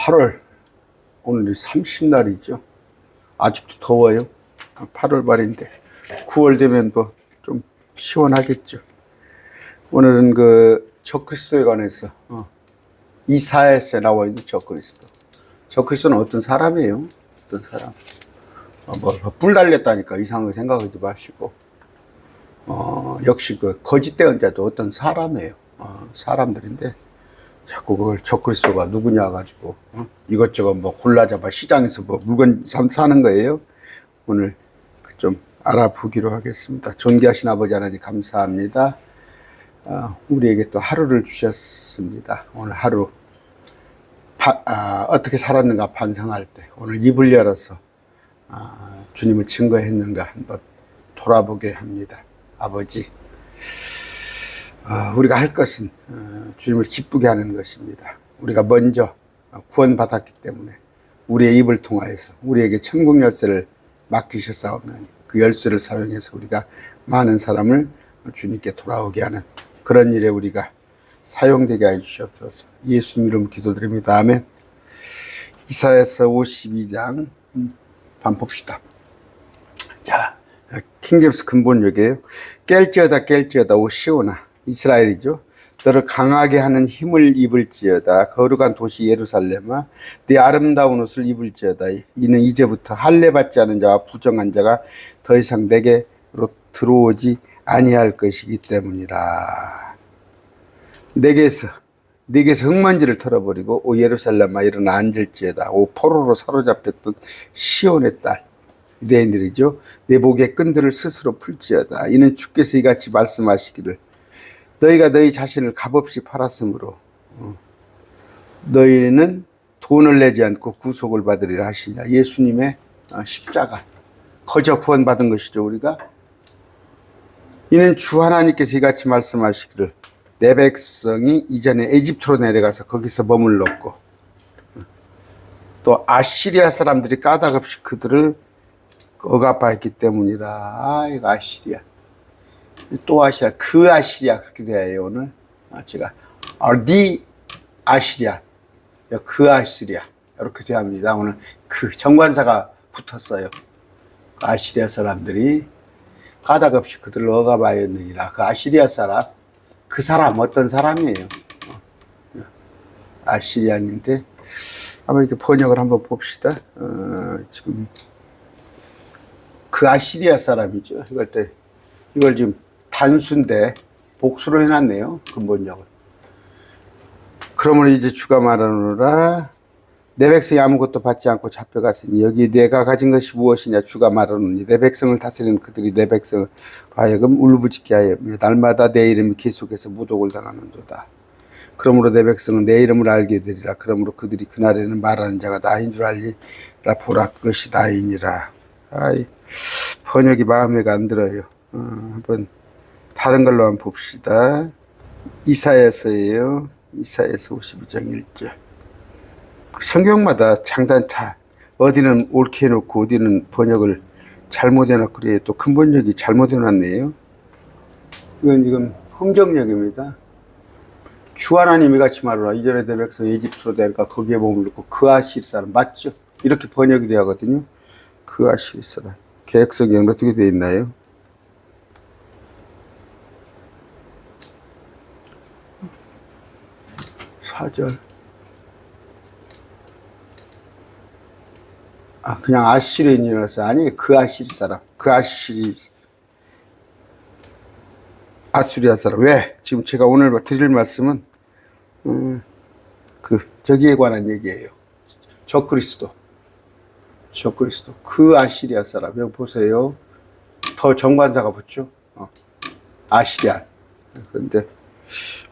8월 오늘이 30날이죠. 아직도 더워요. 8월 말인데 9월 되면 뭐 좀 시원하겠죠. 오늘은 그 적그리스도에 관해서 이사야서에 나와 있는 적그리스도. 적그리스도는 어떤 사람이에요? 어떤 사람? 뿔 달렸다니까 이상하게 생각하지 마시고 역시 그 거짓된 자도 어떤 사람이에요. 사람들인데 자꾸 그걸 적그리스도가 누구냐 가지고 이것저것 뭐 골라잡아 시장에서 뭐 물건 사는 거예요. 오늘 좀 알아보기로 하겠습니다. 존귀하신 아버지 하나님 감사합니다. 우리에게 또 하루를 주셨습니다. 오늘 하루 어떻게 살았는가 반성할 때 오늘 입을 열어서 주님을 증거했는가 한번 돌아보게 합니다. 아버지, 우리가 할 것은 주님을 기쁘게 하는 것입니다. 우리가 먼저 구원받았기 때문에 우리의 입을 통하여서 우리에게 천국 열쇠를 맡기셨사옵나니 그 열쇠를 사용해서 우리가 많은 사람을 주님께 돌아오게 하는 그런 일에 우리가 사용되게 해주시옵소서. 예수님 이름 기도드립니다. 아멘. 이사야서 52장 한번 봅시다. 자, 킹제임스 근본역이에요. 깰지어다 오 시온아, 이스라엘이죠. 너를 강하게 하는 힘을 입을지어다. 거룩한 도시 예루살렘아, 네 아름다운 옷을 입을지어다. 이는 이제부터 할례 받지 않은 자와 부정한 자가 더 이상 내게로 들어오지 아니할 것이기 때문이라. 내게서 흙먼지를 털어버리고 오 예루살렘아 일어나 앉을지어다. 오 포로로 사로잡혔던 시온의 딸 유대인들이죠. 내 목의 끈들을 스스로 풀지어다. 이는 주께서 이같이 말씀하시기를 너희가 너희 자신을 값없이 팔았으므로 너희는 돈을 내지 않고 구속을 받으리라 하시냐. 예수님의 십자가 거저 구원받은 것이죠. 우리가 이는 주 하나님께서 이같이 말씀하시기를 내 백성이 이전에 에집트로 내려가서 거기서 머물렀고 또 아시리아 사람들이 까닭없이 그들을 억압하였기 때문이라. 이거 아시리아 또 아시리아 그 아시리아 그렇게 돼요. 오늘 제가 디 아시리아 그 아시리아 이렇게 돼야 합니다. 오늘 그 정관사가 붙었어요. 그 아시리아 사람들이 까닭없이 그들을 억압하였느니라. 그 아시리아 사람 그 사람 어떤 사람이에요? 아시리안인데 한번 이렇게 번역을 한번 봅시다. 지금 그 아시리아 사람이죠. 이걸 지금 단수인데 복수로 해놨네요. 근본적은. 그러므로 이제 주가 말하노라. 내 백성이 아무것도 받지 않고 잡혀갔으니 여기 내가 가진 것이 무엇이냐. 주가 말하노니 내 백성을 다스리는 그들이 내 백성을 하여금 울부짖게 하여 날마다 내 이름이 계속해서 무독을 당하는도다. 그러므로 내 백성은 내 이름을 알게 되리라. 그러므로 그들이 그날에는 말하는 자가 나인 줄 알리라. 보라 그것이 나이니라. 번역이 마음에 안 들어요. 한번 다른 걸로 한번 봅시다. 이사야서예요. 이사야서 52장 1절. 성경마다 장단차 어디는 옳게 해놓고 어디는 번역을 잘못해놓고 그래요. 또 근본역이 잘못해놨네요. 이건 지금 흥정역입니다. 주 하나님이 같이 말하라. 이전에 내 백성 에집트로 내려가 거기에 머물렀고 그 아시리 사람 맞죠? 이렇게 번역이 돼야 하거든요. 그 아시리 사람. 개혁성경은 어떻게 되어 있나요? 사절. 그냥 아시리인이라서 아니 그 아시리 사람. 그 아수리아 사람. 왜? 지금 제가 오늘 드릴 말씀은 저기에 관한 얘기예요. 적그리스도. 그 아시리아 사람. 여기 보세요. 더 정관사가 붙죠. 아시리안. 그런데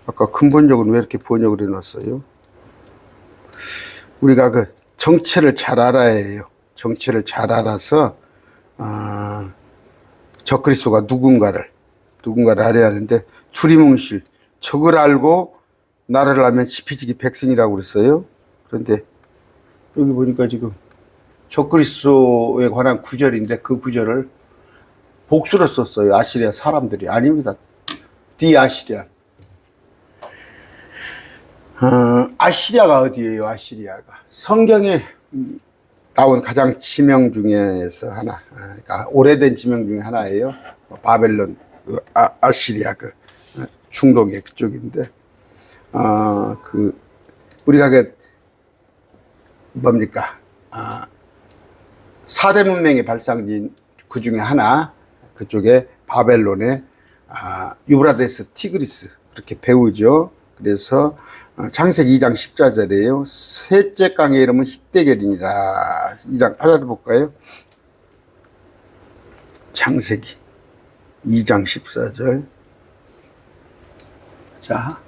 아까 근본적으로 왜 이렇게 번역을 해놨어요? 우리가 그 정체를 잘 알아야 해요. 정체를 잘 알아서 적그리스도가 누군가를 알아야 하는데 두리뭉실 적을 알고 나라를 알면 지피지기 백성이라고 그랬어요. 그런데 여기 보니까 지금 적그리스도에 관한 구절인데 그 구절을 복수로 썼어요. 아시리아 사람들이. 아닙니다. 디 아시리안. 아시리아가 어디예요? 아시리아가 성경에 나온 가장 지명 중에서 하나, 그러니까 오래된 지명 중에 하나예요. 바벨론, 아시리아 중동의 그쪽인데, 우리가 뭡니까? 4대 문명의 발상지인 그 중에 하나, 그쪽에 바벨론의 유브라데스 티그리스, 그렇게 배우죠. 그래서 창세기 2장 14절이에요. 셋째 강의 이름은 히데겔이니라. 2장 8절 볼까요? 창세기 2장 14절. 자,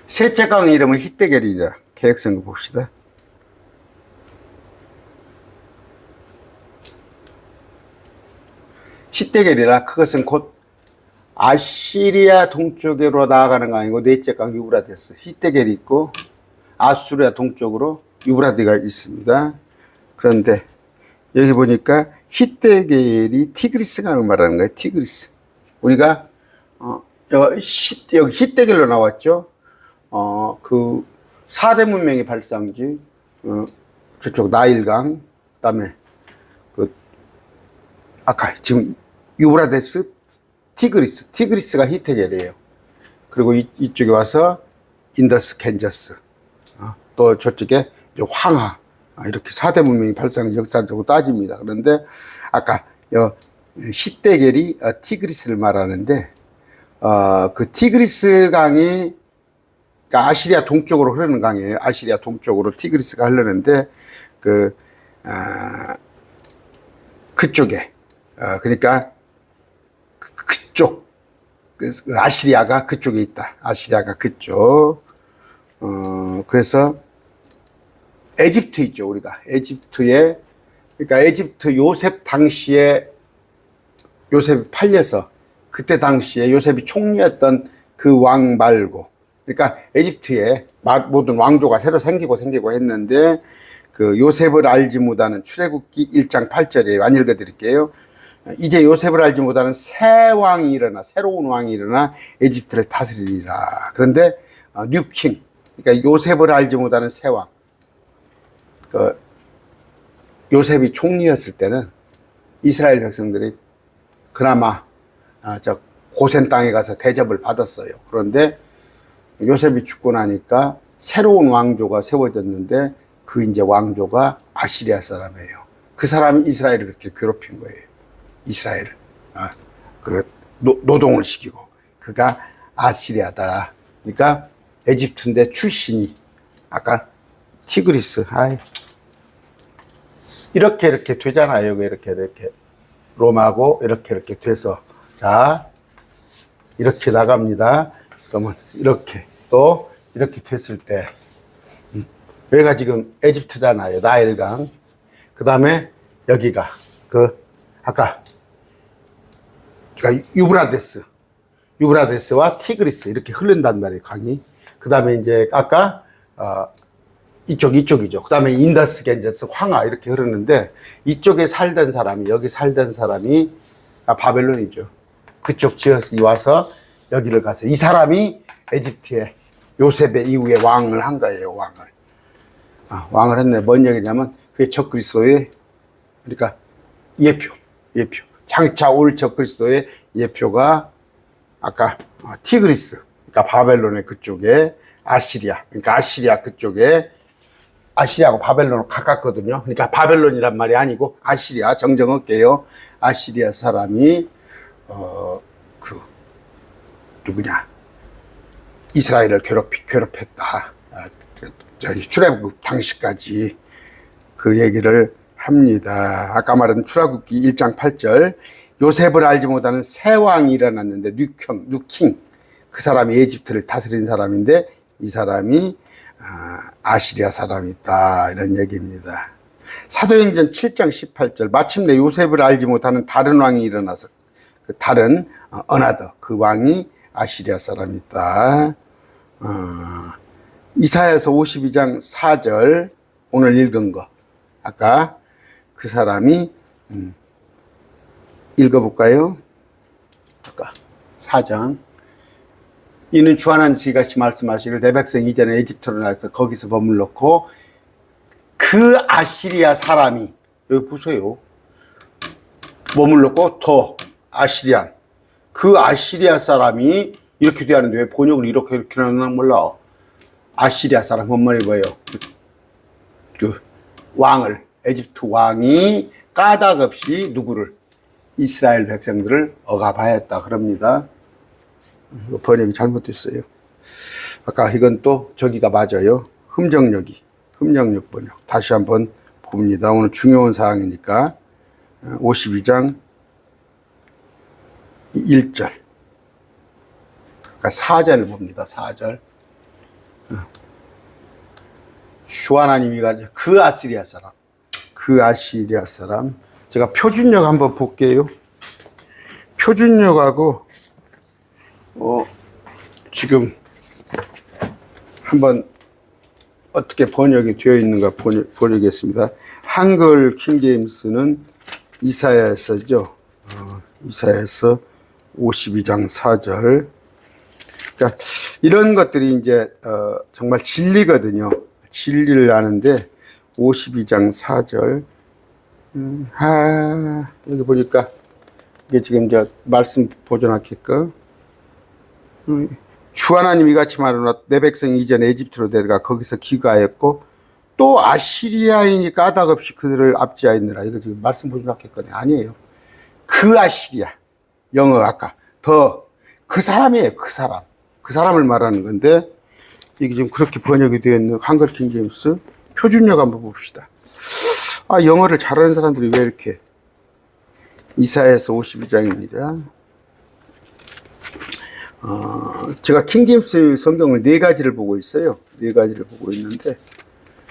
셋째 강의 이름은 히데겔이니라. 계획성을 봅시다. 히데겔이라 그것은 곧 아시리아 동쪽으로 나아가는 강이고 넷째 강 유브라데스. 히데겔이 있고 아수리아 동쪽으로 유브라데가 있습니다. 그런데 여기 보니까 히데겔이 티그리스 강을 말하는 거예요. 티그리스. 우리가 여기 히데겔로 나왔죠. 그 4대 문명의 발상지, 저쪽 나일강, 그다음에 아까 지금 유브라데스, 티그리스가 히데겔이에요. 그리고 이쪽에 와서 인더스, 겐저스, 또 저쪽에 황하, 이렇게 4대 문명의 발상 역사적으로 따집니다. 그런데 아까 히데겔이 티그리스를 말하는데, 그 티그리스 강이 그러니까 아시리아 동쪽으로 흐르는 강이에요. 아시리아 동쪽으로 티그리스가 흐르는데 그쪽에 그러니까 그쪽 아시리아가 그쪽에 있다. 아시리아가 그쪽. 그래서 에집트 있죠. 우리가 에집트에 그러니까 에집트 요셉 당시에 요셉이 팔려서 그때 당시에 요셉이 총리였던 그 왕 말고 그러니까 에집트에 모든 왕조가 새로 생기고 했는데 그 요셉을 알지 못하는 출애굽기 1장 8절이에요. 안 읽어드릴게요. 이제 요셉을 알지 못하는 새 왕이 일어나 새로운 왕이 일어나 에집트를 다스리리라. 그런데 뉴킹 그러니까 요셉을 알지 못하는 새 왕. 요셉이 총리였을 때는 이스라엘 백성들이 그나마 저 고센 땅에 가서 대접을 받았어요. 그런데 요셉이 죽고 나니까 새로운 왕조가 세워졌는데 그 이제 왕조가 아시리아 사람이에요. 그 사람이 이스라엘을 그렇게 괴롭힌 거예요. 이스라엘을. 노동을 시키고. 그가 아시리아다. 그러니까 에집트인데 출신이 아까 티그리스. 이렇게 되잖아요. 이렇게 로마고 이렇게 돼서 자 이렇게 나갑니다. 그러면 이렇게 또 이렇게 됐을 때 여기가 지금 에집트잖아요. 나일강. 그 다음에 여기가 아까 유브라데스와 티그리스 이렇게 흐른단 말이에요. 강이. 그 다음에 이제 아까 이쪽이죠. 그 다음에 인더스, 겐저스, 황하 이렇게 흐르는데 이쪽에 살던 사람이 여기 살던 사람이 바벨론이죠. 그쪽 지어서 와서 여기를 가서 이 사람이 에집트에 요셉의 이후에 왕을 한 거예요. 왕을 했네. 뭔 얘기냐면 그게 적그리스도의 그러니까 예표 장차 올 적그리스도의 예표가 아까 티그리스 그러니까 바벨론의 그쪽에 아시리아 그러니까 아시리아 그쪽에 아시리아하고 바벨론은 가깝거든요. 그러니까 바벨론이란 말이 아니고 아시리아 정정할게요. 아시리아 사람이 누구냐 이스라엘을 괴롭혔다. 저희 출애굽 당시까지 그 얘기를 합니다. 아까 말한 출애굽기 1장 8절 요셉을 알지 못하는 새 왕이 일어났는데 뉴킹 그 사람이 에집트를 다스린 사람인데 이 사람이 아시리아 사람이다 이런 얘기입니다. 사도행전 7장 18절 마침내 요셉을 알지 못하는 다른 왕이 일어나서 그 다른 어나더 그 왕이 아시리아 사람이다. 이사야서 52장 4절 오늘 읽은 거 아까 그 사람이 읽어볼까요? 아까 4장 이는 주 하나님이 같이 말씀하시기를 내 백성 이전에 에집트로 나서 거기서 머물렀고 그 아시리아 사람이 여기 보세요. 머물렀고 더 아시리안 그 아시리아 사람이 이렇게 되었는데 왜 번역을 이렇게 하나 몰라. 아시리아 사람 뭔 말이 뭐예요? 그 왕을 에집트 왕이 까닭없이 누구를 이스라엘 백성들을 억압하였다 그럽니다. 번역이 잘못됐어요. 아까 이건 또 저기가 맞아요. 흠정역이 흠정역 번역 다시 한번 봅니다. 오늘 중요한 사항이니까 52장 1절 그러니까 4절을 봅니다. 4절 주 하나님이 가지고 그 아시리아 사람 그 아시리아 사람 제가 표준역 한번 볼게요. 표준역하고 지금 한번 어떻게 번역이 되어 있는가 번역했습니다. 한글 킹제임스는 이사야서죠. 이사야서 52장 4절. 그러니까 이런 것들이 이제 정말 진리거든요. 진리를 아는데 52장 4절. 여기 보니까 이게 지금 저 말씀 보존할게요. 주 하나님이 같이 말하노라 내 백성 이전 에집트로 데려가 거기서 기가하였고 또 아시리아인이 까닭없이 그들을 압제하였느라. 이거 지금 말씀 보존할게요. 아니에요. 그 아시리아 영어 아까 더 그 사람이에요. 그 사람을 말하는 건데 이게 지금 그렇게 번역이 되어 있는 한글 킹제임스 표준역 한번 봅시다. 영어를 잘하는 사람들이 왜 이렇게 이사야서 52장입니다. 제가 킹제임스 성경을 4가지를 보고 있어요. 4가지를 보고 있는데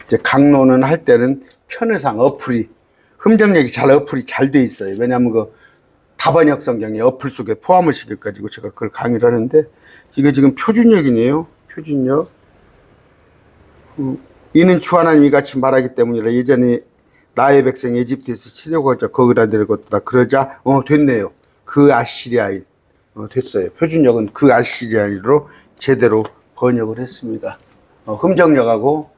이제 강론은 할 때는 편의상 어플이 흠정력이 어플이 잘 돼 있어요. 왜냐하면 그 다번역 성경에 어플 속에 포함을 시켜가지고 제가 그걸 강의를 하는데 이게 지금 표준역이네요. 표준역. 이는 주 하나님이 같이 말하기 때문이라 예전에 나의 백성 에집트에서 치려고하자 거기다 내려갔다 그러자 됐네요. 그 아시리아인 됐어요. 표준역은 그 아시리아인으로 제대로 번역을 했습니다. 흠정역하고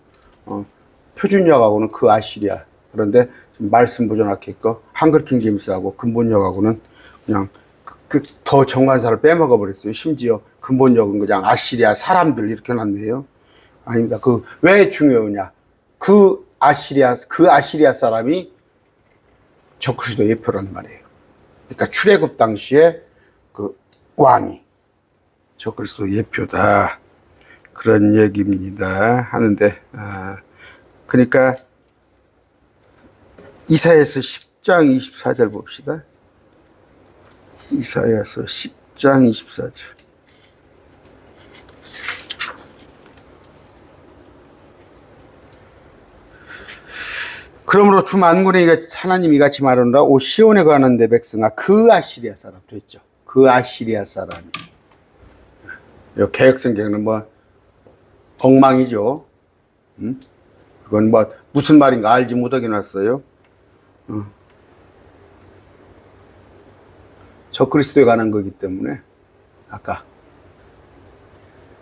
표준역하고는 그 아시리아. 그런데 지금 말씀 보존하겠고 한글 킹제임스하고 근본역하고는 그냥 더 정관사를 빼먹어 버렸어요. 심지어 근본역은 그냥 아시리아 사람들 이렇게 놨네요. 아닙니다. 왜 중요하냐? 그 아시리아 사람이 적그리스도 예표란 말이에요. 그러니까 출애굽 당시에 그 왕이 적그리스도 예표다. 그런 얘기입니다. 하는데, 그러니까 이사야서 10장 24절 봅시다. 이사야서 10장 24절. 그러므로 주 만군의 하나님이 같이 말하노라 오 시온에 거하는 내 백성아 그 아시리아 사람 됐죠. 그 아시리아 사람이. 개역성경은 엉망이죠. 그건 무슨 말인가 알지 못하게 놨어요. 적그리스도에 관한 거기 때문에 아까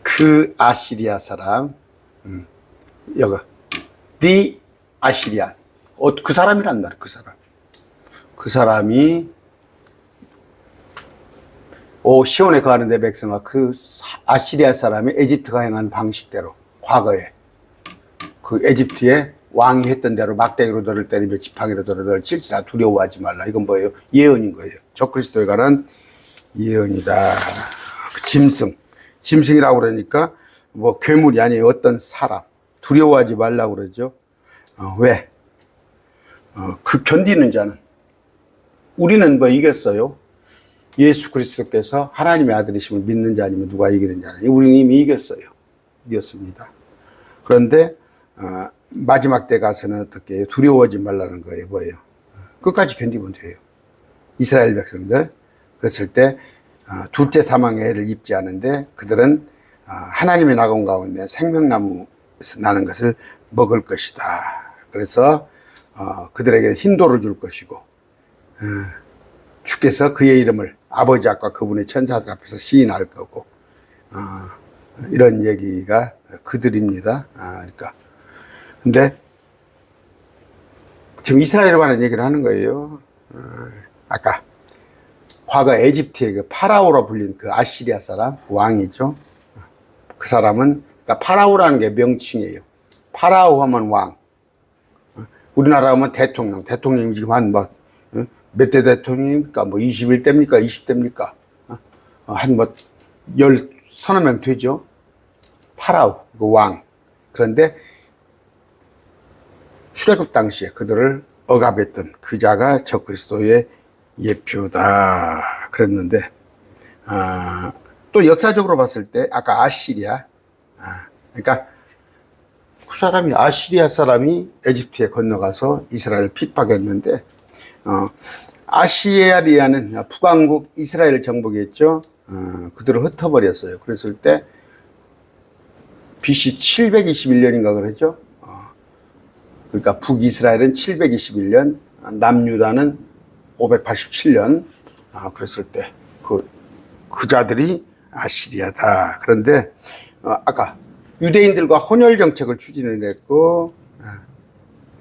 그 아시리아 사람 여기 the 아시리아 그 사람이란 말이에요. 그 사람이 오 시온에 거하는 내 백성아 그 아시리아 사람이 에집트가 행한 방식대로 과거에 그 에집트의 왕이 했던 대로 막대기로 너를 때리며 지팡이로 너를 칠지라 두려워하지 말라. 이건 뭐예요? 예언인 거예요. 적그리스도에 관한 예언이다. 짐승이라고 그러니까 괴물이 아니에요. 어떤 사람 두려워하지 말라고 그러죠. 왜? 그 견디는 자는 우리는 이겼어요. 예수 그리스도께서 하나님의 아들이심을 믿는 자 아니면 누가 이기는 자는 우리는 이미 이겼어요. 이겼습니다. 그런데 마지막 때 가서는 어떻게 해요? 두려워하지 말라는 거예요. 뭐예요? 끝까지 견디면 돼요. 이스라엘 백성들 그랬을 때 둘째 사망의 해를 입지 않은데 그들은 하나님의 낙원 가운데 생명나무에서 나는 것을 먹을 것이다. 그래서 그들에게 힌도를 줄 것이고 주께서 그의 이름을 아버지 앞과 그분의 천사들 앞에서 시인할 거고 이런 얘기가 그들입니다. 그러니까 근데 지금 이스라엘에 관한 얘기를 하는 거예요. 아까 과거 에집트의 그 파라오라 불린 그 아시리아 사람 왕이죠. 그 사람은 그러니까 파라오라는 게 명칭이에요. 파라오 하면 왕. 우리나라 하면 대통령. 대통령이 지금 한 몇 대 대통령입니까? 21대입니까? 20대입니까? 한 서너 명 되죠. 파라오, 그 왕. 그런데 출애굽 당시에 그들을 억압했던 그 자가 적그리스도의 예표다 그랬는데, 또 역사적으로 봤을 때 아까 아시리아, 그러니까 그 사람이 아시리아 사람이 에집트에 건너가서 이스라엘을 핍박했는데, 아시리아는 북왕국 이스라엘 정복이었죠. 그들을 흩어버렸어요. 그랬을 때 BC 721년인가 그러죠. 그러니까 북이스라엘은 721년, 남유다는 587년. 그랬을 때 그 자들이 아시리아다. 그런데 아까 유대인들과 혼혈 정책을 추진을 했고,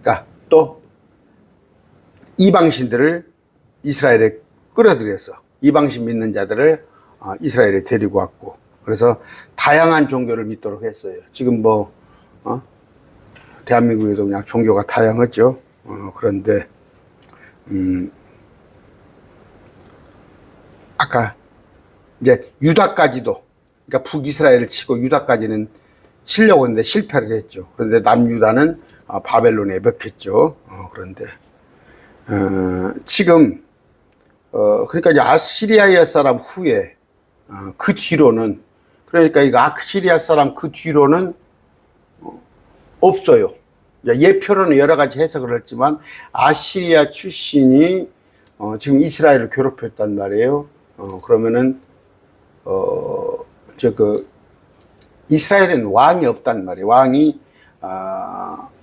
그러니까 또 이방신들을 이스라엘에 끌어들여서 이방신 믿는 자들을 이스라엘에 데리고 왔고, 그래서 다양한 종교를 믿도록 했어요. 지금 대한민국에도 그냥 종교가 다양하죠. 그런데 아까 이제 유다까지도, 그러니까 북이스라엘을 치고 유다까지는 치려고 했는데 실패를 했죠. 그런데 남유다는 바벨론에 먹혔죠. 그런데 지금 그러니까 이제 아시리아 사람 후에 그 뒤로는, 그러니까 이거 아시리아 사람 그 뒤로는 없어요. 예표로는 여러 가지 해석을 했지만 아시리아 출신이 지금 이스라엘을 괴롭혔단 말이에요. 그러면은 이스라엘에는 왕이 없단 말이에요. 왕이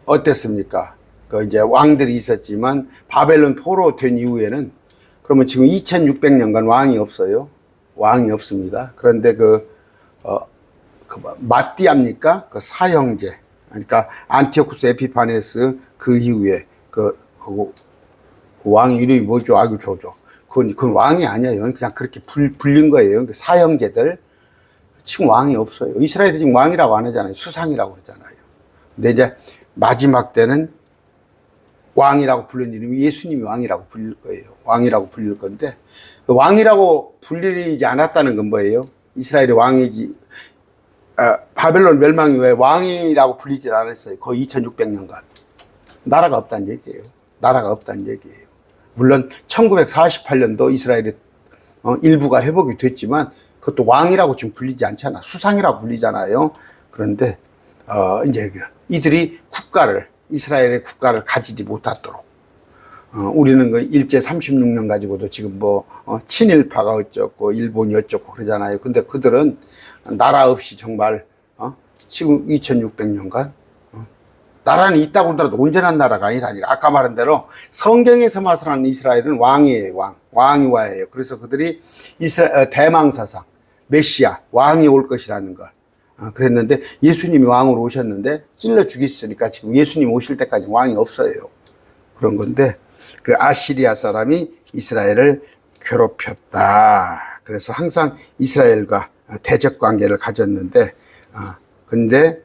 어땠습니까? 이제 왕들이 있었지만 바벨론 포로 된 이후에는, 그러면 지금 2600년간 왕이 없어요. 왕이 없습니다. 그런데 마띠아입니까? 그 사형제. 그러니까 안티오쿠스 에피파네스 그 이후에 그 왕 이름이 뭐죠? 아규조죠. 그건 왕이 아니에요. 그냥 그렇게 불린 거예요. 사형제들. 지금 왕이 없어요. 이스라엘이 지금 왕이라고 안 하잖아요. 수상이라고 그러잖아요. 근데 이제 마지막 때는 왕이라고 부르는 이름이 예수님이 왕이라고 불릴 거예요. 왕이라고 불릴 건데, 왕이라고 불리지 않았다는 건 뭐예요? 이스라엘이 왕이지, 바벨론 멸망 이후에 왕이라고 불리지 않았어요. 거의 2600년간. 나라가 없다는 얘기예요. 나라가 없다는 얘기예요. 물론 1948년도 이스라엘의 일부가 회복이 됐지만 그것도 왕이라고 지금 불리지 않잖아. 수상이라고 불리잖아요. 그런데 이제 이들이 이스라엘의 국가를 가지지 못하도록, 우리는 그 일제 36년 가지고도 지금 친일파가 어쩌고 일본이 어쩌고 그러잖아요. 근데 그들은 나라 없이 정말 지금 2600년간 나라는 있다고 하더라도 온전한 나라가 아니라니까. 아까 말한 대로 성경에서 말하는 이스라엘은 왕이에요. 왕이 와예요. 그래서 그들이 대망사상 메시아 왕이 올 것이라는 걸 그랬는데, 예수님이 왕으로 오셨는데 찔러 죽이셨으니까 지금 예수님 오실 때까지 왕이 없어요. 그런 건데, 그 아시리아 사람이 이스라엘을 괴롭혔다. 그래서 항상 이스라엘과 대적 관계를 가졌는데, 근데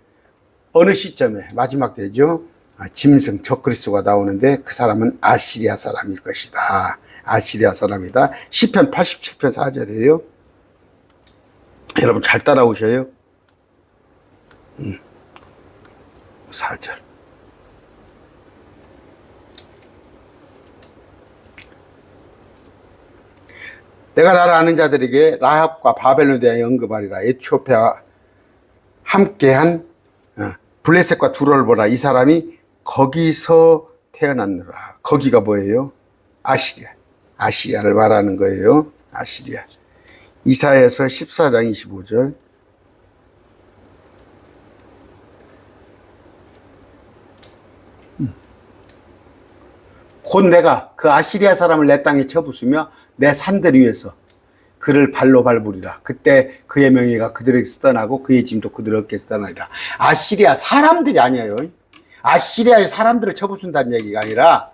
어느 시점에 마지막 때죠. 짐승 적그리스도가 나오는데 그 사람은 아시리아 사람일 것이다. 아시리아 사람이다. 시편 87편 4절이에요. 여러분 잘 따라오셔요. 4절. 내가 나를 아는 자들에게 라합과 바벨론에 대하여 언급하리라. 에티오피아와 함께한 블레셋과 두로를 보라. 이 사람이 거기서 태어났느라. 거기가 뭐예요? 아시리아. 아시리아를 말하는 거예요. 아시리아. 이사야서 14장 25절. 곧 내가 그 아시리아 사람을 내 땅에 쳐부수며 내 산들 위에서 그를 발로 밟으리라. 그때 그의 명예가 그들에게 쓰다나고 그의 짐도 그들에게 쓰다나리라. 아시리아 사람들이 아니에요. 아시리아의 사람들을 쳐부순다는 얘기가 아니라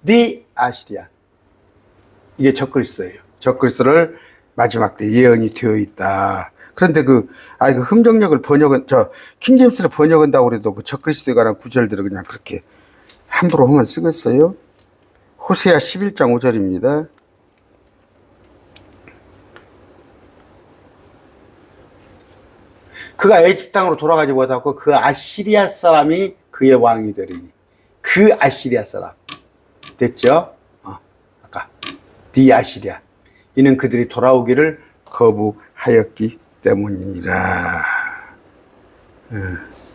네 아시리아. 이게 적그리스도예요. 적그리스도를 마지막 때 예언이 되어 있다. 그런데 그 흠정역을 킹제임스를 번역한다고 그래도 그 적그리스도에 관한 구절들을 그냥 그렇게 함부로 하면 쓰겠어요? 호세아 11장 5절입니다. 그가 에집트 땅으로 돌아가지 못하고 그 아시리아 사람이 그의 왕이 되리니. 그 아시리아 사람. 됐죠? 아까 디 아시리아. 이는 그들이 돌아오기를 거부하였기 때문이라.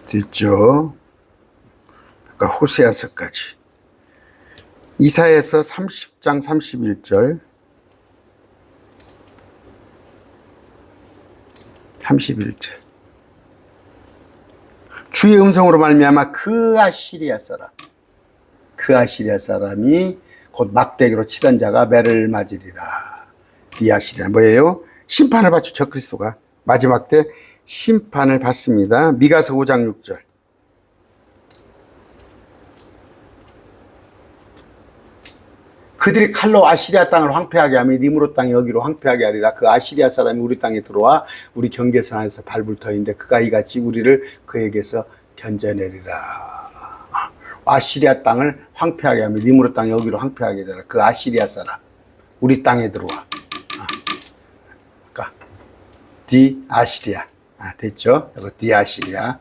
됐죠? 그러니까 호세아서까지. 이사야서 30장 31절. 31절. 주의 음성으로 말미암아 그 아시리아 사람이 곧 막대기로 치던 자가 매를 맞으리라. 이 아시리아 뭐예요? 심판을 받죠. 적그리스도가 마지막 때 심판을 받습니다. 미가서 5장 6절. 그들이 칼로 아시리아 땅을 황폐하게 하며 니므롯 땅이 여기로 황폐하게 하리라. 그 아시리아 사람이 우리 땅에 들어와 우리 경계선 안에서 밟을 터인데 그가 이같이 우리를 그에게서 견뎌내리라. 아시리아 땅을 황폐하게 하며 니므롯 땅이 여기로 황폐하게 하리라. 그 아시리아 사람 우리 땅에 들어와. 그러니까 디 아시리아. 됐죠? 이거 디 아시리아.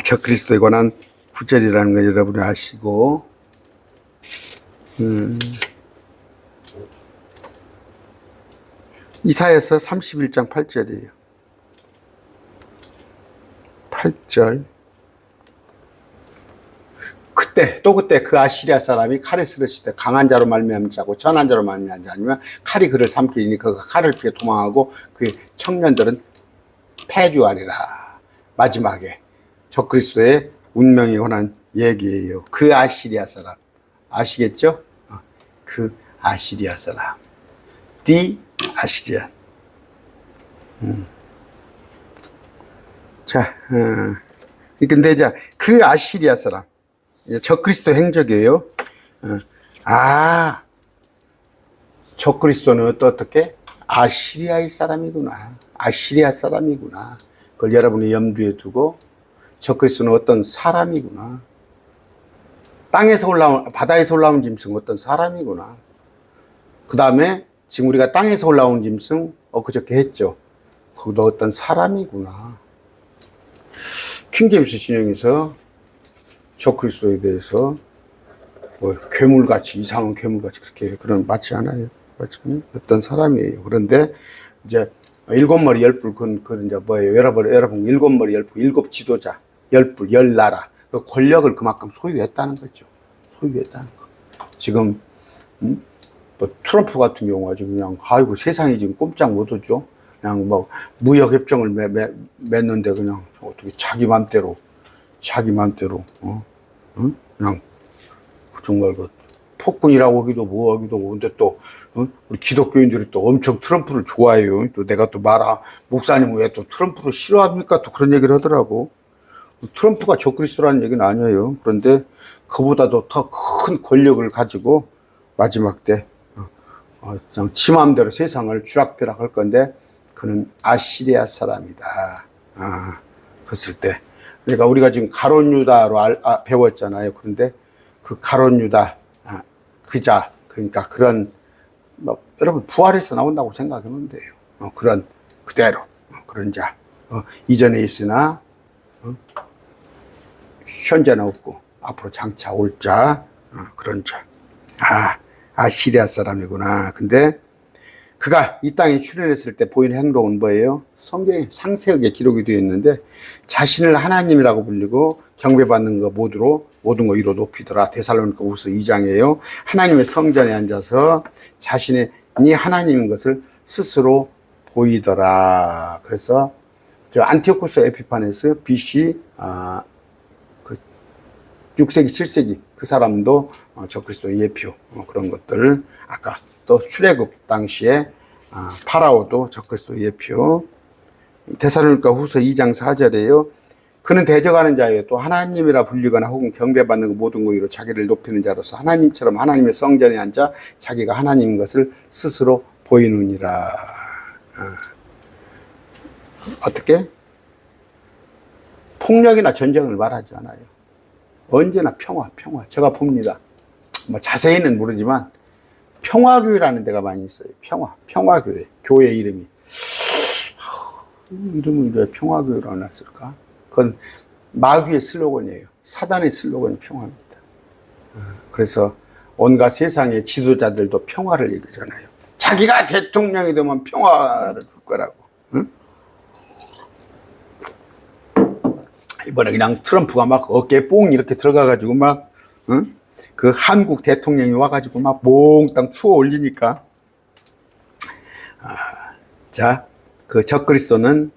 적그리스도에 관한 구절이라는 걸 여러분이 아시고. 이사야서 31장 8절이에요. 8절. 그때 그 아시리아 사람이 칼에 쓰러질 때 강한 자로 말미암지 자고 전한 자로 말미암지 아니면 칼이 그를 삼키니 그가 칼을 피해 도망하고 그의 청년들은 패주하리라. 마지막에 적그리스도의 운명에 관한 얘기예요. 그 아시리아 사람 아시겠죠? 그 아시리아 사람 디 아시리아. 자, 근데 이제 그 아시리아 사람 적그리스도 행적이에요. 적그리스도는 어떻게? 아시리아의 사람이구나. 아시리아 사람이구나. 그걸 여러분이 염두에 두고 적그리스도는 어떤 사람이구나. 바다에서 올라온 짐승 어떤 사람이구나. 그 다음에 지금 우리가 땅에서 올라온 짐승 엊그저께 했죠. 그것도 어떤 사람이구나. 킹제임스 신형에서 적그리스도에 대해서 괴물같이 이상한 괴물같이 그렇게 맞지 않아요. 어떤 사람이에요. 그런데 이제 일곱 머리 열불 그건 이제 뭐예요? 여러분 일곱 머리 열불 일곱 지도자 열불 열 나라 그 권력을 그만큼 소유했다는 거죠. 소유했다는 거. 지금 뭐 트럼프 같은 경우가 지금 그냥 세상이 지금 꼼짝 못하죠. 그냥 뭐 무역 협정을 맺는데 그냥 어떻게 자기 맘대로 그냥 정말 그 폭군이라고 하기도 뭐 하기도 근데 또 우리 기독교인들이 또 엄청 트럼프를 좋아해요. 또 내가 또 목사님은 왜 또 트럼프를 싫어합니까? 또 그런 얘기를 하더라고. 트럼프가 적그리스도라는 얘기는 아니에요. 그런데 그보다도 더 큰 권력을 가지고 마지막 때 그냥 지 마음대로 세상을 쥐락펴락 할 건데 그는 아시리아 사람이다. 그랬을 때 그러니까 우리가 지금 가룟 유다로 배웠잖아요. 그런데 그 가룟 유다 그자 그러니까 그런 여러분 부활해서 나온다고 생각하면 돼요. 그런 그대로 그런 자 이전에 있으나 현재는 없고 앞으로 장차 올 자 그런 자. 아시리아 사람이구나. 근데 그가 이 땅에 출현했을 때 보이는 행동은 뭐예요? 성경에 상세하게 기록이 되어 있는데 자신을 하나님이라고 불리고 경배받는 거 모든 거 위로 높이더라. 데살로니가후서 2장이에요. 하나님의 성전에 앉아서 자신이 하나님인 것을 스스로 보이더라. 그래서 저 안티오쿠스 에피파네스 BC 6세기 7세기 그 사람도 적그리스도 예표 그런 것들을 아까 또 출애굽 당시에 파라오도 적그리스도 예표. 데살로니가 후서 2장 4절에요. 그는 대적하는 자예요. 또 하나님이라 불리거나 혹은 경배받는 그 모든 고의로 자기를 높이는 자로서 하나님처럼 하나님의 성전에 앉아 자기가 하나님인 것을 스스로 보이느니라. 어떻게? 폭력이나 전쟁을 말하지 않아요. 언제나 평화. 제가 봅니다. 뭐 자세히는 모르지만 평화교회라는 데가 많이 있어요. 평화교회. 교회 이름이. 이름을 왜 평화교회로 놨을까? 그건 마귀의 슬로건이에요. 사단의 슬로건이 평화입니다. 그래서 온갖 세상의 지도자들도 평화를 얘기하잖아요. 자기가 대통령이 되면 평화를 줄 거라고. 응? 이번에 그냥 트럼프가 막 어깨에 뽕 이렇게 들어가가지고 막, 응? 그 한국 대통령이 와가지고 막 몽땅 추워 올리니까. 자, 그 적그리스도는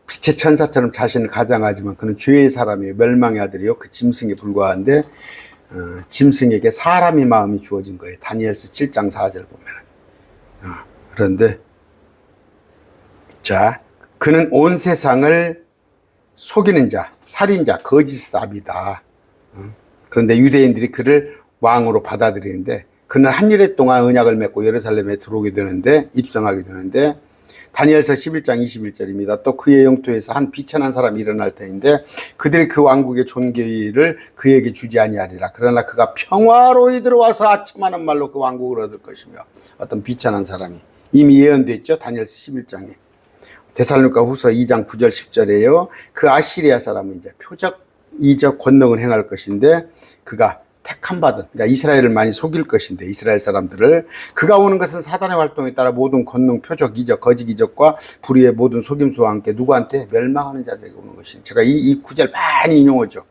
빛의 천사처럼 자신을 가장하지만 그는 죄의 사람이에요. 멸망의 아들이요. 그 짐승에 불과한데, 짐승에게 사람의 마음이 주어진 거예요. 다니엘서 7장 4절 보면. 그런데, 자, 그는 온 세상을 속이는 자, 살인자, 거짓삽이다. 그런데 유대인들이 그를 왕으로 받아들이는데 그는 한 일해 동안 언약을 맺고 예루살렘에 들어오게 되는데 입성하게 되는데 다니엘서 11장 21절입니다. 또 그의 영토에서 한 비천한 사람이 일어날 터인데 그들이 그 왕국의 존귀를 그에게 주지 아니하리라. 그러나 그가 평화로이 들어와서 아첨하는 말로 그 왕국을 얻을 것이며 어떤 비천한 사람이 이미 예언됐죠. 다니엘서 11장에. 데살로니가 후서 2장 9절 10절에요. 그 아시리아 사람은 이제 표적, 이적, 권능을 행할 것인데 그가 택함 받은, 그러니까 이스라엘을 많이 속일 것인데 이스라엘 사람들을 그가 오는 것은 사단의 활동에 따라 모든 권능, 표적, 이적, 거짓 이적과 불의의 모든 속임수와 함께 누구한테 멸망하는 자들에게 오는 것이니 제가 이 구절 많이 인용하죠.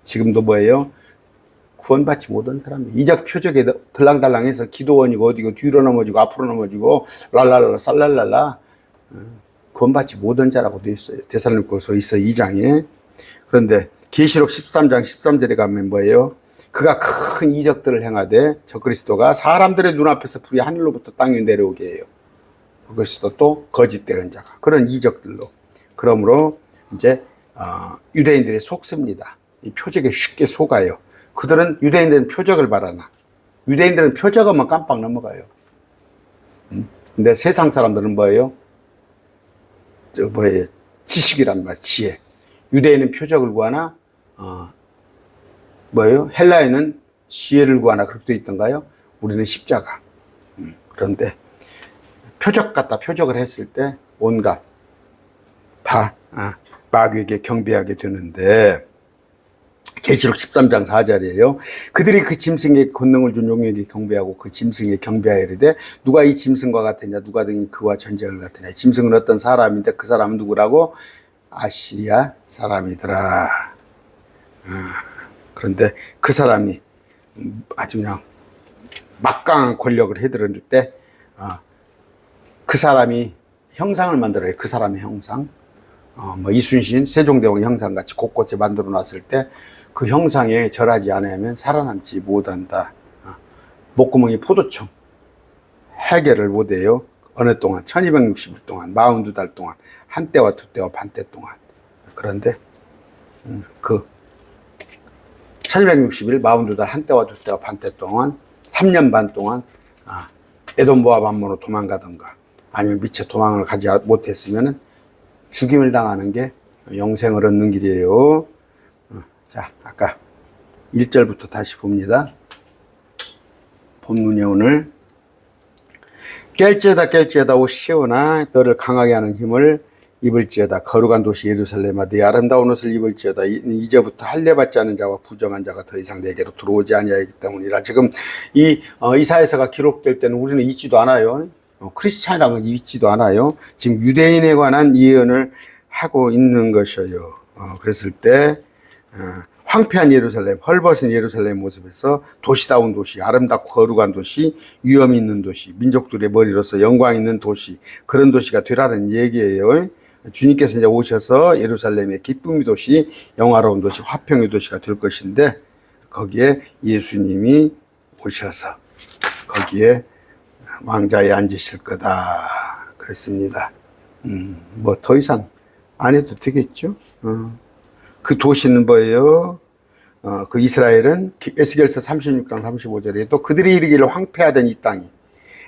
지금도 뭐예요? 구원받지 못한 사람이 이적 표적에 들랑달랑해서 기도원이고 어디고 뒤로 넘어지고 앞으로 넘어지고 랄랄라 쌀랄랄라 구원받지 못한 자라고 되어 있어요. 데살로니가서 2장에. 그런데 계시록 13장 13절에 가면 뭐예요? 그가 큰 이적들을 행하되 적그리스도가 사람들의 눈앞에서 불이 하늘로부터 땅에 내려오게 해요. 그리스도 또 거짓된 자가 그런 이적들로. 그러므로 이제 유대인들이 속습니다. 이 표적에 쉽게 속아요. 그들은 유대인들은 표적을 바라나 유대인들은 표적하면 깜빡 넘어가요. 근데 세상 사람들은 뭐예요? 지식이란 말, 지혜. 유대인은 표적을 구하나, 헬라에는 지혜를 구하나 그렇게 되어 있던가요? 우리는 십자가. 그런데 표적 같다 표적을 했을 때 온갖 다 마귀에게 경배하게 되는데 계시록 13장 4절이에요. 그들이 그 짐승의 권능을 준 용에게 경배하고 그 짐승에 경배하여 이르되 누가 이 짐승과 같으냐 누가 등이 그와 전쟁을 같으냐. 짐승은 어떤 사람인데 그 사람은 누구라고? 아시리아 사람이더라. 그런데 그 사람이 아주 그냥 막강한 권력을 해들었을 때 그 사람이 형상을 만들어요. 그 사람의 형상. 이순신 세종대왕 형상같이 곳곳에 만들어 놨을 때 그 형상에 절하지 않으면 살아남지 못한다. 목구멍이 포도청. 해결을 못해요. 어느 동안 1260일 동안 42달 동안 한때와 두때와 반때 동안. 그런데 그 1260일 42달 한때와 두때와 반때 동안 3년 반 동안 에돔 모압 암몬으로 도망가던가 아니면 미처 도망을 가지 못했으면 죽임을 당하는 게 영생을 얻는 길이에요. 자, 아까 1절부터 다시 봅니다. 본문이 오늘 깰지어다 오 시온아 너를 강하게 하는 힘을 입을지어다. 거룩한 도시 예루살렘아 네 아름다운 옷을 입을지어다. 이제부터 할례받지 않은 자와 부정한 자가 더 이상 내게로 들어오지 아니하기 때문이라. 지금 이 이사야서가 기록될 때는 우리는 잊지도 않아요. 크리스찬이라는 건 잊지도 않아요. 지금 유대인에 관한 예언을 하고 있는 것이에요. 그랬을 때 황폐한 예루살렘, 헐벗은 예루살렘 모습에서 도시다운 도시, 아름답고 거룩한 도시, 위엄 있는 도시, 민족들의 머리로서 영광 있는 도시, 그런 도시가 되라는 얘기예요. 주님께서 이제 오셔서 예루살렘의 기쁨의 도시, 영화로운 도시, 화평의 도시가 될 것인데 거기에 예수님이 오셔서 거기에 왕좌에 앉으실 거다 그랬습니다. 뭐 더 이상 안 해도 되겠죠. 그 도시는 뭐예요? 그 이스라엘은 에스겔서 36장 35절에 또 그들이 이르기를 황폐하던 이 땅이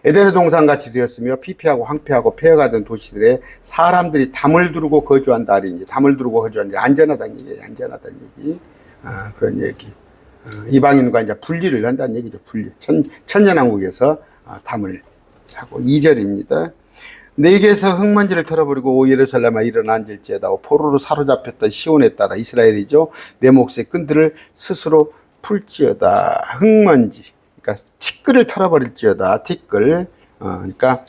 에덴의 동산같이 되었으며 피폐하고 황폐하고 폐허가던 도시들에 사람들이 담을 두르고 거주한다 하리니, 담을 두르고 거주한다, 안전하다는 얘기예요. 안전하다는 얘기. 그런 얘기. 이방인과 이제 분리를 한다는 얘기죠. 분리. 천년왕국에서 담을 하고 2절입니다. 내게서 흙먼지를 털어버리고 오 예루살렘아 일어나 앉을지어다. 포로로 사로잡혔던 시온에 따라 이스라엘이죠. 내 몫의 끈들을 스스로 풀지어다. 흙먼지. 그러니까 티끌을 털어버릴지어다. 티끌. 그러니까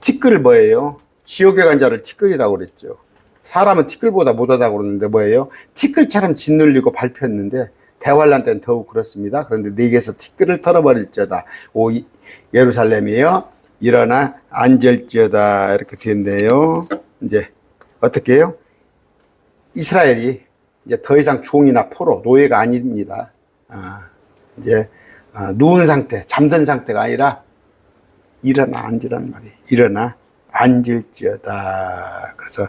티끌을 뭐예요? 지옥에 간 자를 티끌이라고 그랬죠. 사람은 티끌보다 못하다고 그러는데 뭐예요? 티끌처럼 짓눌리고 밟혔는데 대환란 때는 더욱 그렇습니다. 그런데 내게서 티끌을 털어버릴지어다. 오 예루살렘이요. 일어나 앉을지어다. 이렇게 됐네요. 이제 어떻게 해요? 이스라엘이 이제 더 이상 종이나 포로, 노예가 아닙니다. 이제 누운 상태, 잠든 상태가 아니라 일어나 앉으란 말이에요. 일어나 앉을지어다. 그래서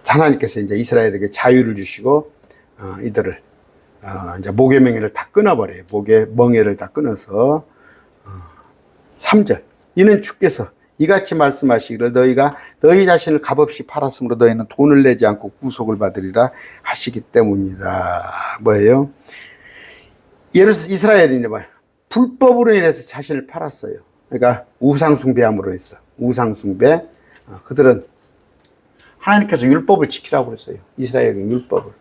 하나님께서 이제 이스라엘에게 자유를 주시고 이들을 이제 목의 멍에를 다 끊어버려요. 목의 멍에를 다 끊어서 3절 이는 주께서 이같이 말씀하시기를 너희가 너희 자신을 값없이 팔았으므로 너희는 돈을 내지 않고 구속을 받으리라 하시기 때문이다. 뭐예요? 이스라엘이 뭐예요? 불법으로 인해서 자신을 팔았어요. 그러니까 우상숭배함으로 했어. 우상숭배. 그들은 하나님께서 율법을 지키라고 그랬어요. 이스라엘은 율법을.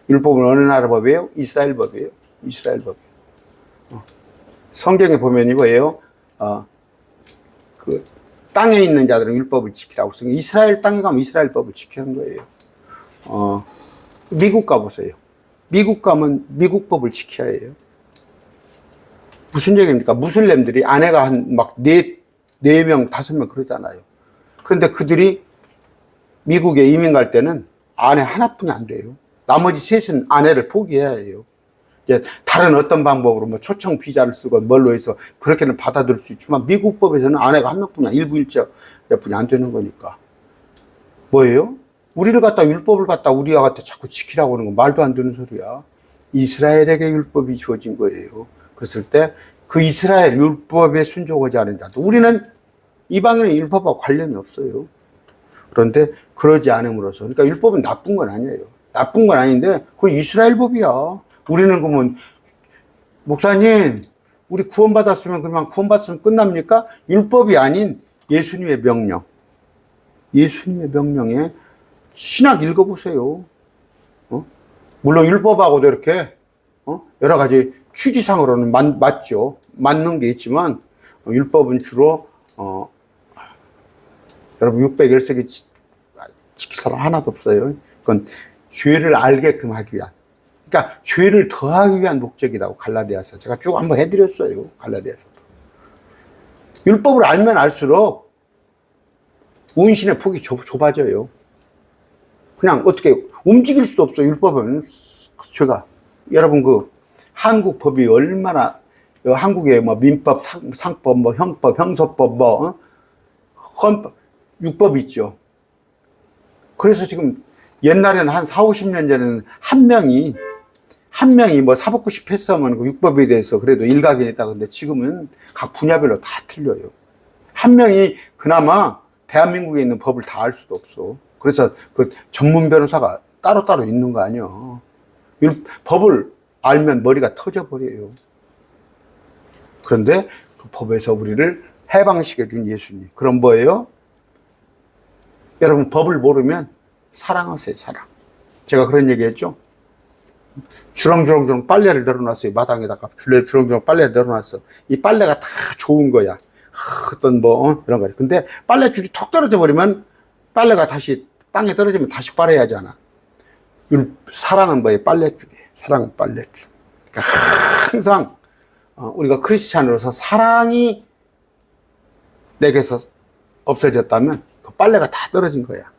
율법은 어느 나라 법이에요? 이스라엘 법이에요. 이스라엘 법이에요. 성경에 보면 뭐예요? 그 땅에 있는 자들은 율법을 지키라고 했어요. 이스라엘 땅에 가면 이스라엘 법을 지키는 거예요. 미국 가보세요. 미국 가면 미국 법을 지켜야 해요. 무슨 얘기입니까? 무슬림들이 아내가 한 막 4명, 5명 그러잖아요. 그런데 그들이 미국에 이민 갈 때는 아내 하나뿐이 안 돼요. 나머지 셋은 아내를 포기해야 해요. 이제 다른 어떤 방법으로 뭐 초청 비자를 쓰고 뭘로 해서 그렇게는 받아들일 수 있지만 미국 법에서는 아내가 한 명뿐이야. 일부 일자뿐이 안 되는 거니까. 뭐예요? 우리를 갖다 율법을 갖다 우리와 갖다 자꾸 지키라고 하는 건 말도 안 되는 소리야. 이스라엘에게 율법이 주어진 거예요. 그랬을 때 그 이스라엘 율법에 순종하지 않은 자도 우리는 이방인은 율법하고 관련이 없어요. 그런데 그러지 않음으로써 그러니까 율법은 나쁜 건 아니에요. 나쁜 건 아닌데 그건 이스라엘 법이야. 우리는 그러면 목사님 우리 구원받았으면 그냥 구원받았으면 끝납니까? 율법이 아닌 예수님의 명령. 예수님의 명령에 신약 읽어보세요. 물론 율법하고도 이렇게 여러 가지 취지상으로는 맞죠. 맞는 게 있지만 율법은 주로 여러분 600일세기 지킬 사람 하나도 없어요. 그건 죄를 알게끔 하기 위한 그러니까 죄를 더하기 위한 목적이라고 갈라디아서 제가 쭉 한번 해드렸어요. 갈라디아서도 율법을 알면 알수록 운신의 폭이 좁아져요. 그냥 어떻게 움직일 수도 없어요. 율법은 죄가 여러분 그 한국 법이 얼마나 한국의 뭐 민법, 상법, 뭐 형법, 형소법, 뭐 헌법, 율법이 있죠. 그래서 지금 옛날에는 한 4, 50년 전에는 한 명이 뭐 사법고시 패스하면 그 율법에 대해서 그래도 일각이 있다. 근데 지금은 각 분야별로 다 틀려요. 한 명이 그나마 대한민국에 있는 법을 다 알 수도 없어. 그래서 그 전문 변호사가 따로따로 있는 거 아니야. 법을 알면 머리가 터져버려요. 그런데 그 법에서 우리를 해방시켜 준 예수님. 그럼 뭐예요? 여러분 법을 모르면 사랑하세요. 사랑. 제가 그런 얘기 했죠. 주렁주렁 빨래를 널어놨어요. 마당에다가 주렁주렁 빨래를 널어놨어. 이 빨래가 다 좋은 거야. 어떤 뭐 이런 거지. 근데 빨래줄이 턱 떨어져 버리면 빨래가 다시 땅에 떨어지면 다시 빨아야 하잖아. 사랑은 뭐예요? 빨래줄이에요. 사랑은 빨래줄. 그러니까 항상 우리가 크리스찬으로서 사랑이 내게서 없어졌다면 그 빨래가 다 떨어진 거야.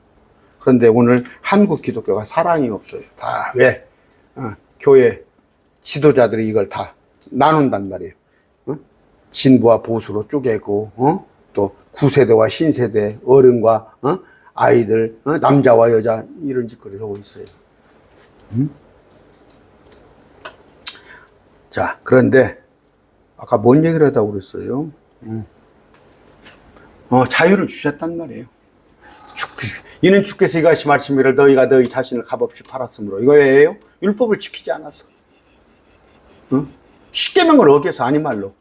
그런데 오늘 한국 기독교가 사랑이 없어요. 다 왜? 교회 지도자들이 이걸 다 나눈단 말이에요. 진부와 보수로 쪼개고, 또 구세대와 신세대, 어른과 아이들, 남자와 여자 이런 짓거리를 하고 있어요. 자, 그런데 아까 뭔 얘기를 하다고 그랬어요? 자유를 주셨단 말이에요. 이는 주께서 이같이 말씀이를 너희가 너희 자신을 값없이 팔았으므로. 이거 왜요? 율법을 지키지 않아서. 십계명을 어겨서 아니 말로.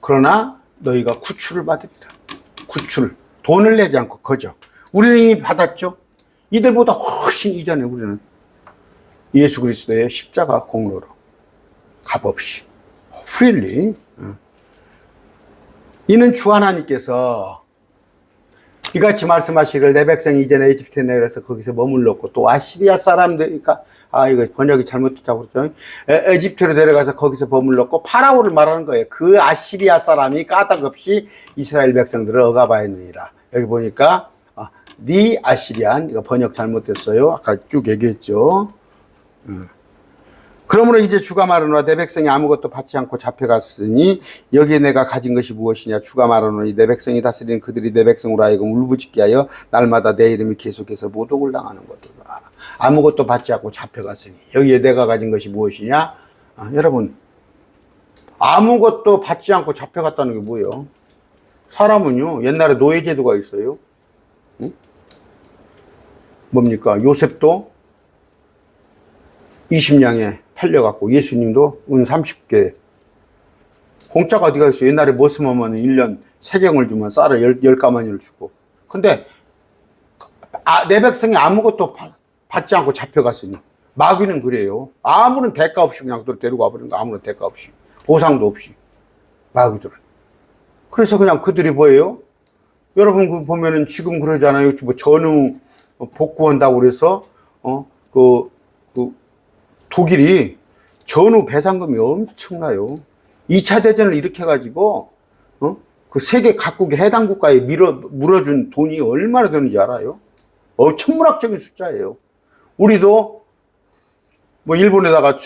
그러나 너희가 구출을 받으리라. 구출. 돈을 내지 않고 거저. 우리는 이미 받았죠. 이들보다 훨씬 이전에 우리는 예수 그리스도의 십자가 공로로 값없이 프릴리. 이는 주 하나님께서 이같이 말씀하시기를 내 백성이 이전에 이집트에 내려서 거기서 머물렀고 또 아시리아 사람들이니까 이거 번역이 잘못됐다고 그랬죠. 이집트로 내려가서 거기서 머물렀고 파라오를 말하는 거예요. 그 아시리아 사람이 까닭없이 이스라엘 백성들을 억압하였느니라. 여기 보니까 네 아시리안, 이거 번역 잘못됐어요. 아까 쭉 얘기했죠. 그러므로 이제 주가 말하노라 내 백성이 아무것도 받지 않고 잡혀갔으니 여기에 내가 가진 것이 무엇이냐. 주가 말하노니 내 백성이 다스리는 그들이 내 백성으로 하여금 울부짖게 하여 날마다 내 이름이 계속해서 모독을 당하는 거다. 아무것도 받지 않고 잡혀갔으니 여기에 내가 가진 것이 무엇이냐. 여러분, 아무것도 받지 않고 잡혀갔다는 게 뭐예요? 사람은요, 옛날에 노예제도가 있어요. 뭡니까? 요셉도 20냥에 팔려갖고 예수님도 은 30개. 공짜가 어디가 있어요? 옛날에 뭐 쓰면 1년 세경을 주면 쌀을 10가마니를 주고. 근데 내 백성이 아무것도 받지 않고 잡혀갔으니 마귀는 그래요. 아무런 대가 없이 그냥 데리고 와버리는 거. 아무런 대가 없이. 보상도 없이. 마귀들은. 그래서 그냥 그들이 뭐예요? 여러분 그 보면은 지금 그러잖아요. 뭐 전후 복구한다고 그래서 독일이 전후 배상금이 엄청나요. 2차 대전을 일으켜가지고 그 세계 각국의 해당 국가에 물어준 돈이 얼마나 되는지 알아요? 천문학적인 숫자예요. 우리도 뭐 일본에다가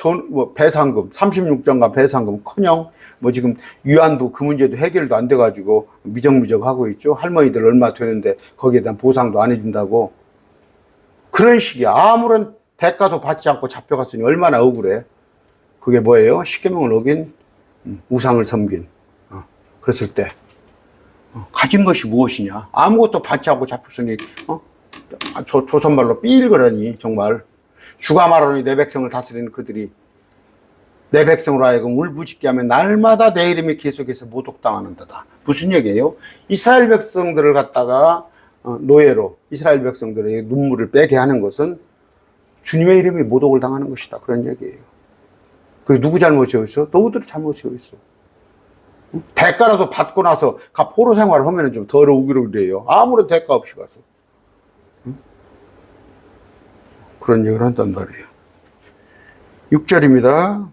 배상금 36전가 배상금 커녕 뭐 지금 위안부 그 문제도 해결도 안 돼가지고 미적미적 하고 있죠. 할머니들 얼마 되는데 거기에 대한 보상도 안 해준다고. 그런 식이야. 아무런 대가도 받지 않고 잡혀갔으니 얼마나 억울해. 그게 뭐예요? 십계명을 어긴 우상을 섬긴. 그랬을 때 가진 것이 무엇이냐. 아무것도 받지 않고 잡혔으니 조선말로 삘거라니 정말. 주가 말하노니 내 백성을 다스리는 그들이 내 백성으로 하여금 울부짖게 하면 날마다 내 이름이 계속해서 모독당하는도다. 무슨 얘기예요? 이스라엘 백성들을 갖다가 노예로 이스라엘 백성들에게 눈물을 빼게 하는 것은 주님의 이름이 모독을 당하는 것이다. 그런 얘기예요. 그게 누구 잘못이었어? 너희들이 잘못이었어. 대가라도 받고 나서 포로 생활을 하면 좀 덜 오기로 그래요. 아무런 대가 없이 가서. 그런 얘기를 한단 말이에요. 6절입니다.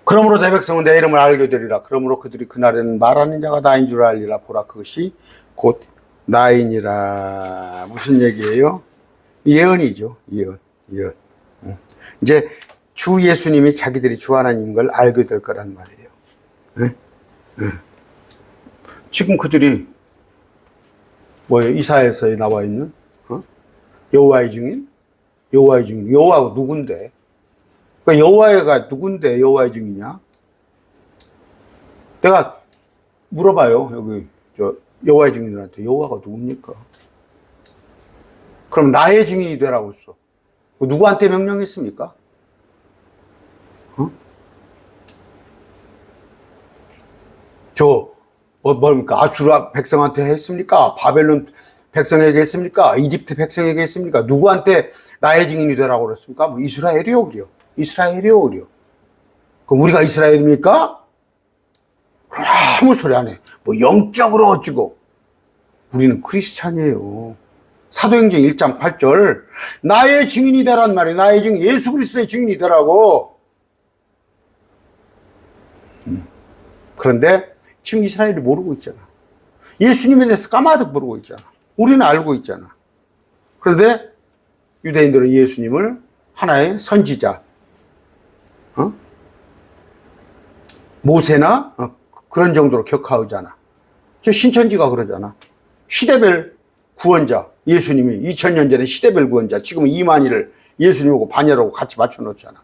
그러므로 내 백성은 내 이름을 알게 되리라. 그러므로 그들이 그날에는 말하는 자가 나인 줄 알리라. 보라, 그것이 곧 나이니라. 무슨 얘기예요? 예언이죠. 예언. 이제 주 예수님이 자기들이 주 하나님인 걸 알게 될 거란 말이에요. 지금 그들이 뭐예요? 이사야서에 나와 있는 여호와의 증인? 여호와의 증인. 여호와가 누군데? 그러니까 여호와가 누군데 여호와의 증인이냐? 내가 물어봐요. 여기 여호와의 증인들한테 여호와가 누굽니까? 그럼 나의 증인이 되라고 했어. 누구한테 명령했습니까? 뭡니까? 아수라 백성한테 했습니까? 바벨론 백성에게 했습니까? 이집트 백성에게 했습니까? 누구한테 나의 증인이 되라고 그랬습니까? 뭐 이스라엘이요, 그래요. 이스라엘이요, 그래요. 그럼 우리가 이스라엘입니까? 아무 소리 안 해. 뭐 영적으로 어찌고. 우리는 크리스찬이에요. 사도행전 1장 8절 나의 증인이 되란 말이에요. 나의 증인, 예수 그리스도의 증인이 되라고. 그런데 지금 이스라엘이 모르고 있잖아. 예수님에 대해서 까마득 모르고 있잖아. 우리는 알고 있잖아. 그런데 유대인들은 예수님을 하나의 선지자, 모세나 그런 정도로 격하잖아. 저 신천지가 그러잖아. 시대별 구원자, 예수님이 2000년 전에 시대별 구원자, 지금은 이만희를 예수님하고 반열하고 같이 맞춰놓잖아.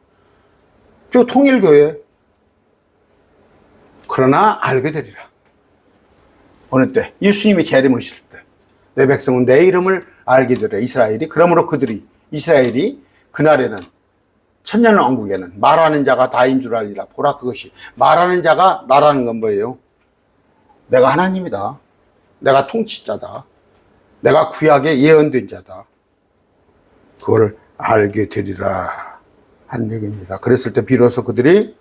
저 통일교회. 그러나 알게 되리라. 어느 때? 예수님이 재림하실 때. 내 백성은 내 이름을 알게 되리라. 이스라엘이. 그러므로 이스라엘이 그날에는 천년왕국에는 말하는 자가 다인 줄 알리라. 보라 그것이. 말하는 자가 나라는 건 뭐예요? 내가 하나님이다. 내가 통치자다. 내가 구약에 예언된 자다. 그걸 알게 되리라 한 얘기입니다. 그랬을 때 비로소 그들이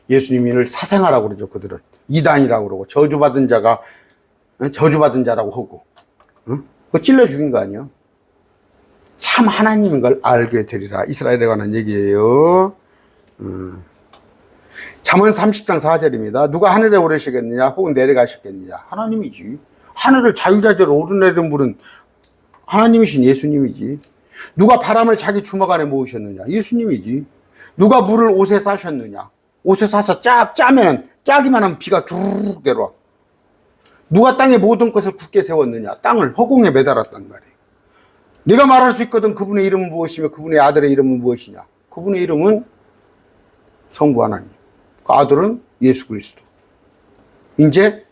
예수님을 사생하라고 그러죠. 그들은 이단이라고 그러고 저주받은 자가 저주받은 자라고 하고 그거 찔러 죽인 거 아니에요. 참 하나님인 걸 알게 되리라. 이스라엘에 관한 얘기예요. 잠언 30장 4절입니다. 누가 하늘에 오르시겠느냐 혹은 내려가셨겠느냐. 하나님이지. 하늘을 자유자재로 오르내린 분은 하나님이신 예수님이지. 누가 바람을 자기 주먹 안에 모으셨느냐. 예수님이지. 누가 물을 옷에 싸셨느냐. 옷에 싸서 짜면은 짜기만 하면 비가 쭉 내려와. 누가 땅의 모든 것을 굳게 세웠느냐. 땅을 허공에 매달았단 말이에요. 네가 말할 수 있거든. 그분의 이름은 무엇이며 그분의 아들의 이름은 무엇이냐. 그분의 이름은 성부 하나님, 그 아들은 예수 그리스도. 이제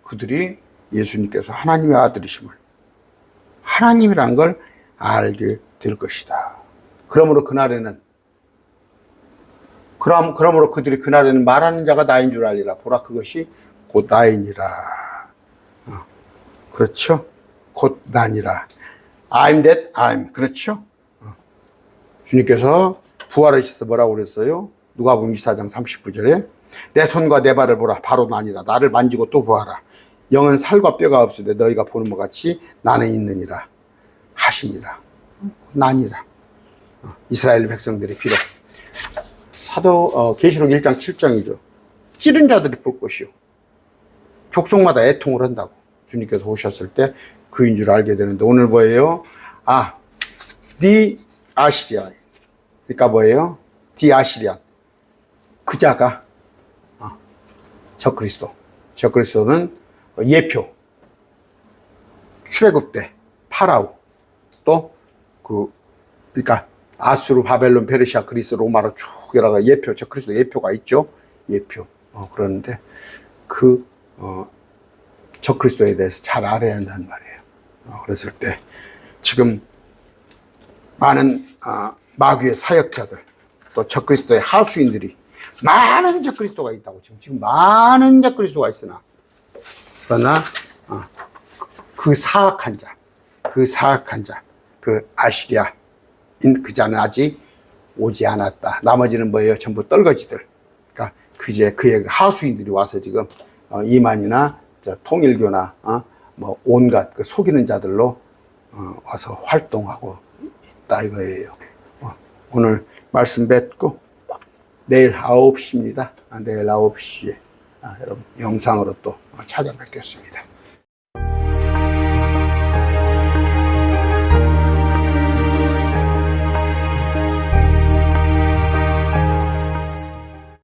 그들이 예수님께서 하나님의 아들이심을, 하나님이란 걸 알게 될 것이다. 그러므로 그들이 그날에는 말하는 자가 나인 줄 알리라. 보라 그것이 곧 나이니라. 그렇죠? 곧 나니라. I'm that I'm. 그렇죠? 주님께서 부활하셔서 뭐라고 그랬어요? 누가복음 24장 39절에 내 손과 내 발을 보라. 바로 나니라. 나를 만지고 또 보아라. 영은 살과 뼈가 없으되 너희가 보는 것 같이 나는 있느니라 하시니라. 나니라. 이스라엘 백성들이 비록 계시록 1장 7장이죠. 찌른 자들이 볼 것이요. 족속마다 애통을 한다고. 주님께서 오셨을 때 그인 줄 알게 되는데 오늘 뭐예요? 아시리안. 그러니까 뭐예요? 아시리안. 그 자가 적그리스도. 적그리스도는 예표. 출애굽 때 파라오. 또 그러니까 아수르, 바벨론, 페르시아, 그리스, 로마로 쭉 여러 가지 예표, 적그리스도 예표가 있죠. 예표. 그러는데 적그리스도에 대해서 잘 알아야 한단 말이에요. 그랬을 때 지금 많은 마귀의 사역자들, 또 적그리스도의 하수인들이 많은 적그리스도가 있다고 지금 많은 적그리스도가 있으나 그러나 그 사악한 자, 그 아시리아인 그 자는 아직 오지 않았다. 나머지는 뭐예요? 전부 떨거지들. 그러니까 그의 하수인들이 와서 지금 이만이나 통일교나 뭐 온갖 그 속이는 자들로 와서 활동하고 있다 이거예요. 오늘 말씀 뵙고 내일 9시입니다. 내일 9시에 여러분 영상으로 또 찾아뵙겠습니다.